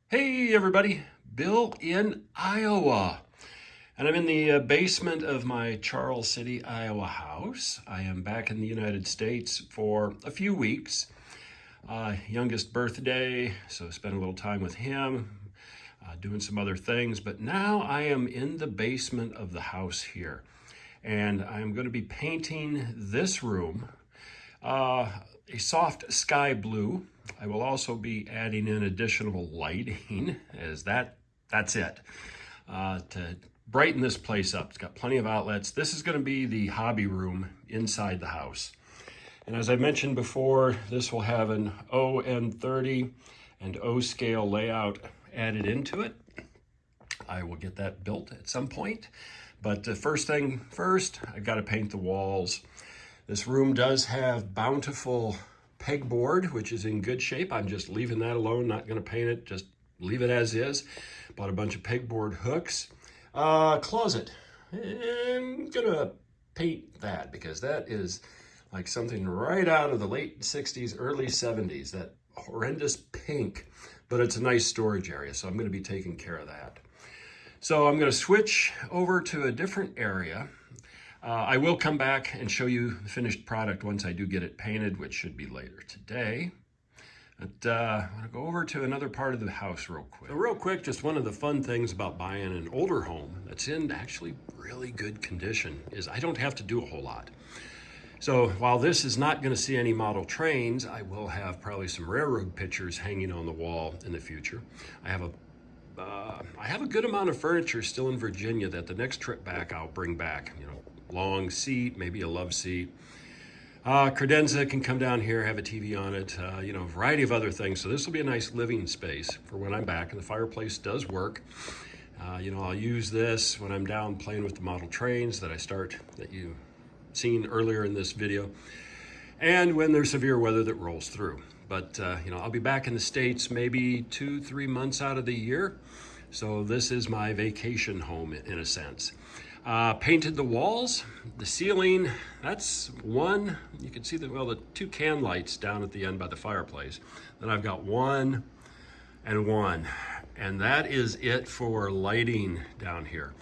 Hey everybody, Bill in Iowa. And I'm in the basement of my Charles City, Iowa house. I am back in the United States for a few weeks. Youngest birthday, so spent a little time with him, doing some other things. But now I am in the basement of the house here. And I'm going to be painting this room a soft sky blue. I will also be adding in additional lighting as that's it to brighten this place up. It's got plenty of outlets. This is going to be the hobby room inside the house. And as I mentioned before, this will have an ON30 and O scale layout added into it. I will get that built at some point. But the first thing first, I've got to paint the walls. This room does have bountiful pegboard, which is in good shape. I'm just leaving that alone, not going to paint it, just leave it as is. Bought a bunch of pegboard hooks. Closet. I'm going to paint that because that is like something right out of the late 60s, early 70s, that horrendous pink, but it's a nice storage area, so I'm going to be taking care of that. So I'm going to switch over to a different area. I will come back and show you the finished product once I do get it painted, which should be later today. But I'm going to go over to another part of the house real quick. So real quick, just one of the fun things about buying an older home that's in actually really good condition is I don't have to do a whole lot. So while this is not going to see any model trains, I will have probably some railroad pictures hanging on the wall in the future. I have a good amount of furniture still in Virginia that the next trip back I'll bring back. You know, long seat, maybe a love seat. Credenza can come down here, have a TV on it, you know, a variety of other things. So this will be a nice living space for when I'm back, and the fireplace does work. You know, I'll use this when I'm down playing with the model trains that you've seen earlier in this video, and when there's severe weather that rolls through. But, you know, I'll be back in the States maybe 2-3 months out of the year. So this is my vacation home in a sense. Painted the walls, the ceiling, that's one. You can see the two can lights down at the end by the fireplace. Then I've got one and one. And that is it for lighting down here.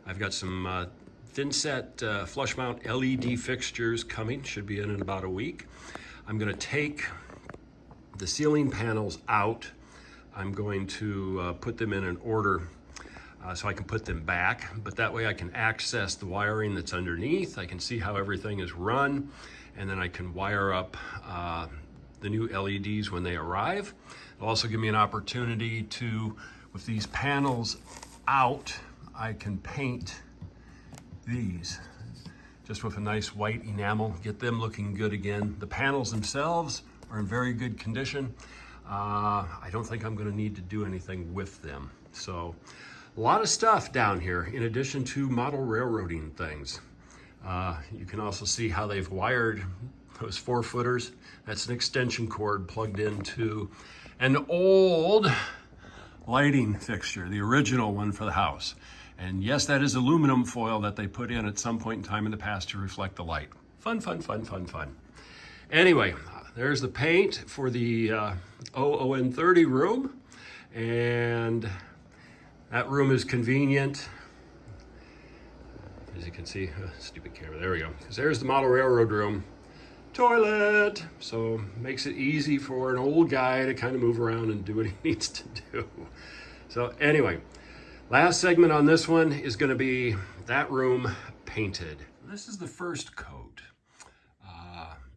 I've got some thin set flush mount LED fixtures coming, should be in about a week. I'm gonna take the ceiling panels out. I'm going to put them in an order so I can put them back, but that way I can access the wiring that's underneath. I can see how everything is run, and then I can wire up the new LEDs when they arrive. It'll also give me an opportunity to, with these panels out, I can paint these just with a nice white enamel, get them looking good again. The panels themselves are in very good condition. I don't think I'm going to need to do anything with them. So a lot of stuff down here in addition to model railroading things. You can also see how they've wired those 4-footers. That's an extension cord plugged into an old lighting fixture, the original one for the house. And yes, that is aluminum foil that they put in at some point in time in the past to reflect the light. Fun, fun, fun, fun, fun. Anyway, there's the paint for the ON30 room. And that room is convenient. As you can see, stupid camera, there we go. Because there's the model railroad room. Toilet! So makes it easy for an old guy to kind of move around and do what he needs to do. So anyway, last segment on this one is going to be that room painted. This is the first coat.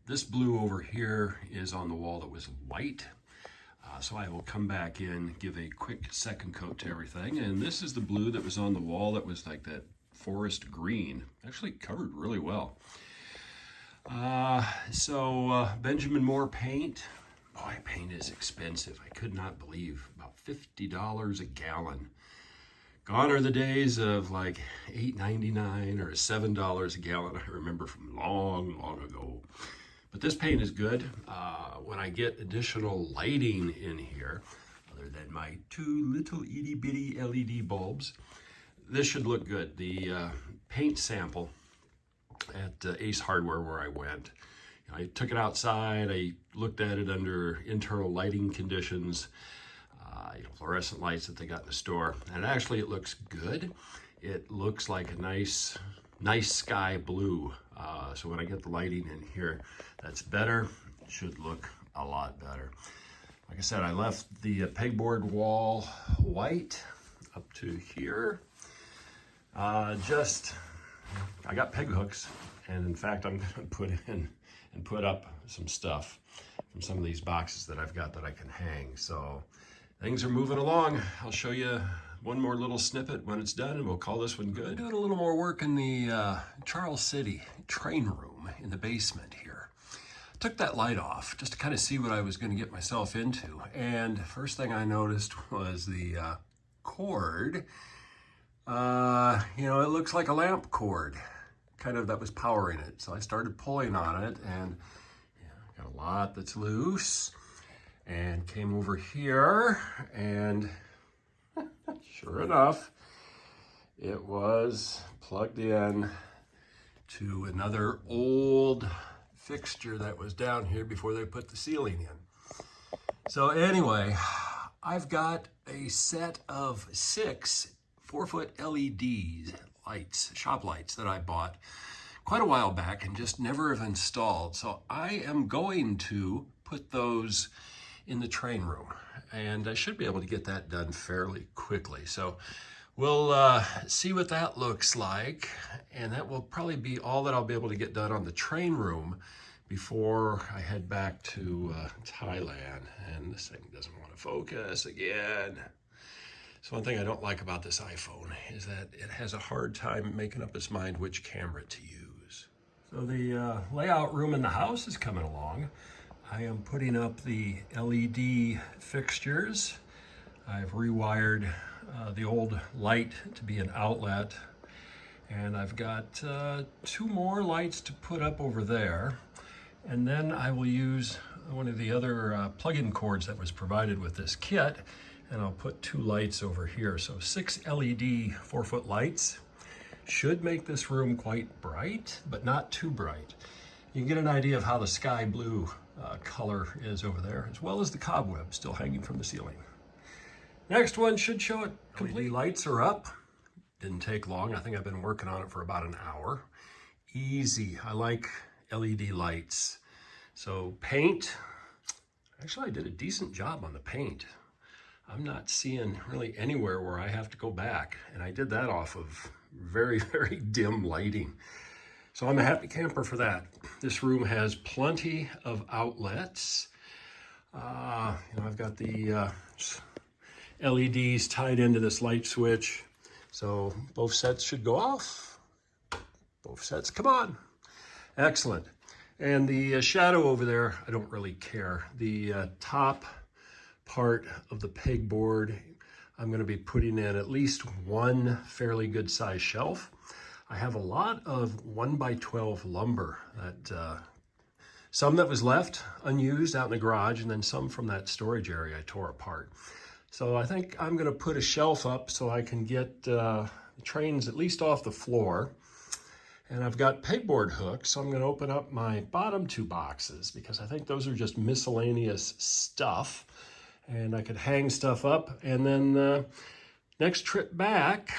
This blue over here is on the wall that was white. So I will come back in, give a quick second coat to everything. And this is the blue that was on the wall that was like that forest green. Actually covered really well. Benjamin Moore paint. Boy, paint is expensive. I could not believe about $50 a gallon. Gone are the days of like $8.99 or $7 a gallon. I remember from long, long ago. But this paint is good. When I get additional lighting in here, other than my 2 little itty bitty LED bulbs, this should look good. The paint sample at Ace Hardware where I went, I took it outside, I looked at it under internal lighting conditions. fluorescent lights that they got in the store. And actually it looks good. It looks like a nice sky blue. So when I get the lighting in here, that's better. It should look a lot better. Like I said, I left the pegboard wall white up to here. I got peg hooks, and in fact, I'm gonna put in and put up some stuff from some of these boxes that I've got that I can hang. So things are moving along. I'll show you one more little snippet when it's done, and we'll call this one good. Doing a little more work in the Charles City train room in the basement here. Took that light off just to kind of see what I was going to get myself into. And first thing I noticed was the cord. It looks like a lamp cord, kind of, that was powering it. So I started pulling on it, and got a lot that's loose, and came over here, and sure enough, it was plugged in to another old fixture that was down here before they put the ceiling in. So anyway, I've got a set of 6 4-foot LED lights, shop lights, that I bought quite a while back and just never have installed. So I am going to put those in the train room, and I should be able to get that done fairly quickly. So we'll see what that looks like, and that will probably be all that I'll be able to get done on the train room before I head back to Thailand. And this thing doesn't want to focus again. So one thing I don't like about this iPhone is that it has a hard time making up its mind which camera to use. So the layout room in the house is coming along. I am putting up the LED fixtures. I've rewired the old light to be an outlet, and I've got 2 more lights to put up over there. And then I will use one of the other plug-in cords that was provided with this kit, and I'll put 2 lights over here. So 6 LED 4-foot lights should make this room quite bright, but not too bright. You can get an idea of how the sky blue color is over there, as well as the cobweb still hanging from the ceiling. Next one should show it complete. Lights are up. Didn't take long. I think I've been working on it for about an hour. Easy. I like LED lights. So paint. Actually, I did a decent job on the paint. I'm not seeing really anywhere where I have to go back, and I did that off of very, very dim lighting. So I'm a happy camper for that. This room has plenty of outlets. I've got the LEDs tied into this light switch, so both sets should go off. Both sets come on. Excellent. And the shadow over there, I don't really care. The top part of the pegboard, I'm going to be putting in at least one fairly good size shelf. I have a lot of 1x12 lumber, that some that was left unused out in the garage, and then some from that storage area I tore apart. So I think I'm going to put a shelf up so I can get the trains at least off the floor. And I've got pegboard hooks, so I'm going to open up my bottom 2 boxes, because I think those are just miscellaneous stuff, and I could hang stuff up. And then next trip back,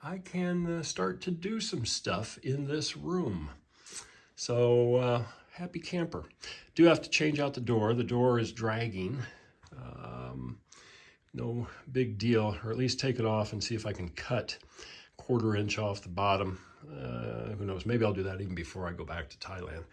I can start to do some stuff in this room. So happy camper. Do have to change out the door. The door is dragging. No big deal, or at least take it off and see if I can cut 1/4 inch off the bottom. Who knows, maybe I'll do that even before I go back to Thailand.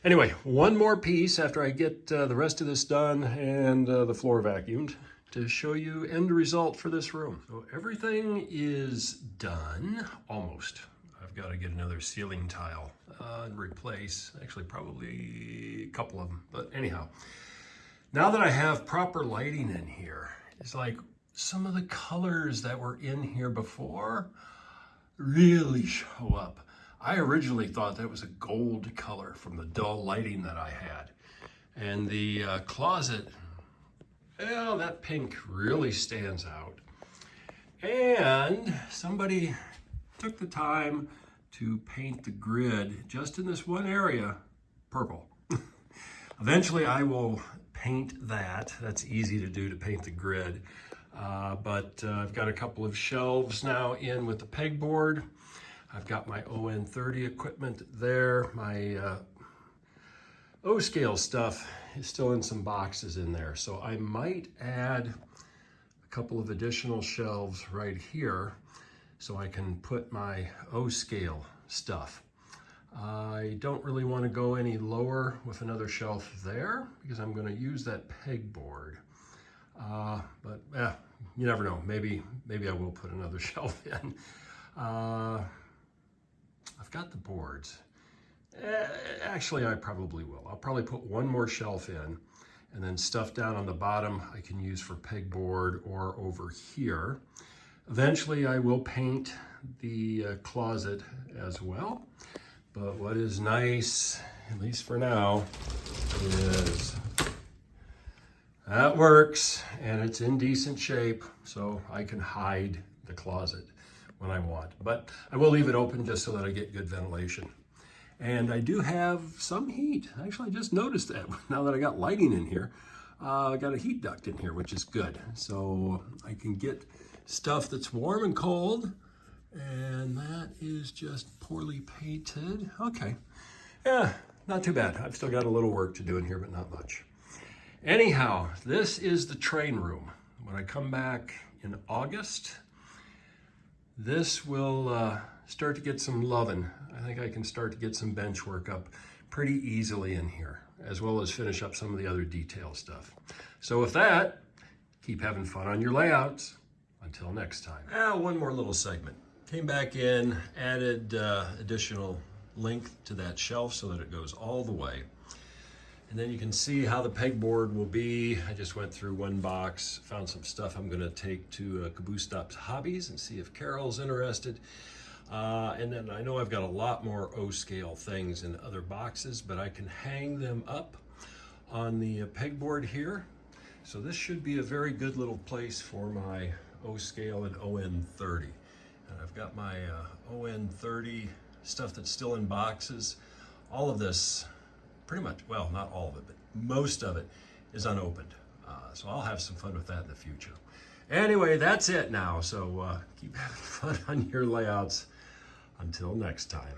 Anyway, one more piece after I get the rest of this done and the floor vacuumed to show you end result for this room. So everything is done, almost. I've got to get another ceiling tile and replace, actually probably a couple of them, but anyhow. Now that I have proper lighting in here, it's like some of the colors that were in here before really show up. I originally thought that was a gold color from the dull lighting that I had. And the closet, well, that pink really stands out. And somebody took the time to paint the grid just in this one area purple. Eventually I will paint that. That's easy to do, to paint the grid. But I've got a couple of shelves now in with the pegboard. I've got my ON30 equipment there. My O-scale stuff is still in some boxes in there. So I might add a couple of additional shelves right here so I can put my O-scale stuff. I don't really want to go any lower with another shelf there because I'm going to use that pegboard. But you never know. Maybe I will put another shelf in. I've got the boards. Actually, I probably will. I'll probably put one more shelf in, and then stuff down on the bottom I can use for pegboard or over here. Eventually, I will paint the closet as well. But what is nice, at least for now, is that works and it's in decent shape, so I can hide the closet when I want. But I will leave it open just so that I get good ventilation. And I do have some heat. Actually, I just noticed that now that I got lighting in here. I got a heat duct in here, which is good. So I can get stuff that's warm and cold. And that is just poorly painted. Okay, yeah, not too bad. I've still got a little work to do in here, but not much. Anyhow, this is the train room. When I come back in August, this will start to get some loving. I think I can start to get some bench work up pretty easily in here, as well as finish up some of the other detail stuff. So with that, keep having fun on your layouts. Until next time. One more little segment. Came back in, added additional length to that shelf so that it goes all the way. And then you can see how the pegboard will be. I just went through one box, found some stuff I'm gonna take to Caboose Stops Hobbies and see if Carol's interested. And then I know I've got a lot more O-scale things in other boxes, but I can hang them up on the pegboard here. So this should be a very good little place for my O-scale and ON30. And I've got my ON30 stuff that's still in boxes. All of this, pretty much, well, not all of it, but most of it is unopened. So I'll have some fun with that in the future. Anyway, that's it now. So keep having fun on your layouts. Until next time.